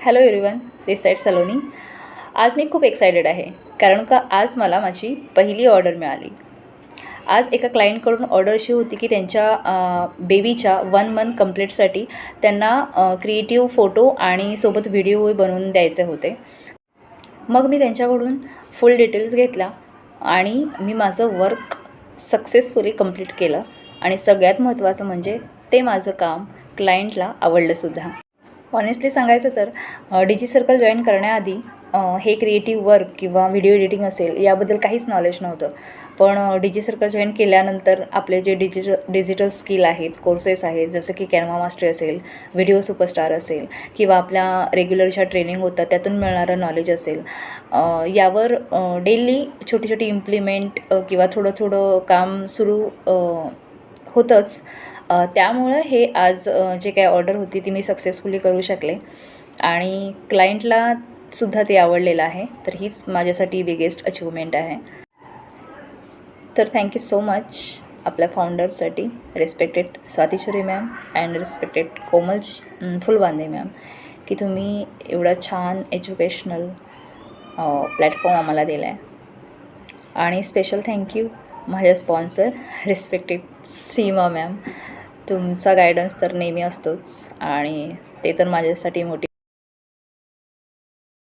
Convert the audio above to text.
Hello everyone, दिस side Saloni. आज मी खूप excited आहे कारण का आज मला माझी पहिली ऑर्डर मिळाली. आज एका क्लायंटकडून ऑर्डर अशी होती की त्यांच्या बेबीच्या 1 मंथ कंप्लीटसाठी त्यांना क्रिएटिव्ह फोटो आणि सोबत व्हिडिओ बनवून द्यायचे होते. मग मी त्यांच्याकडून फुल डिटेल्स घेतल्या आणि मी माझं वर्क सक्सेसफुली कंप्लीट केलं. आणि सगळ्यात महत्त्वाचं म्हणजे ते माझं काम क्लायंटला आवडलंसुद्धा. ऑनेस्टली सांगायचं तर डिजी सर्कल जॉईन करण्याआधी हे क्रिएटिव्ह वर्क किंवा व्हिडिओ एडिटिंग असेल याबद्दल काहीच नॉलेज नव्हतं. पण डिजी सर्कल जॉईन केल्यानंतर आपले जे डिजिटल स्किल आहेत, कोर्सेस आहेत, जसं की कॅनवा मास्टरी असेल, व्हिडिओ सुपरस्टार असेल किंवा आपल्या रेग्युलर ज्या ट्रेनिंग होतात त्यातून मिळणारं नॉलेज असेल, यावर डेली छोटी छोटी इम्प्लिमेंट किंवा थोडं थोडं काम सुरू होतंच. त्यामुळं हे आज जे काही ऑर्डर होती ती मी सक्सेसफुली करू शकले आणि क्लायंटलासुद्धा ते आवडलेलं आहे. तर हीच माझ्यासाठी बिगेस्ट अचिव्हमेंट आहे. तर थँक्यू सो मच आपल्या फाउंडर्ससाठी, respected Swati Churi ma'am and respected Komal Phulbande ma'am, की तुम्ही एवढा छान एज्युकेशनल प्लॅटफॉर्म आम्हाला दिला आहे. आणि स्पेशल थँक्यू माझ्या स्पॉन्सर रिस्पेक्टेड सीमा मॅम. तुमचा गायडन्स तर नेहमी असतोच आणि ते तर माझ्यासाठी मोठी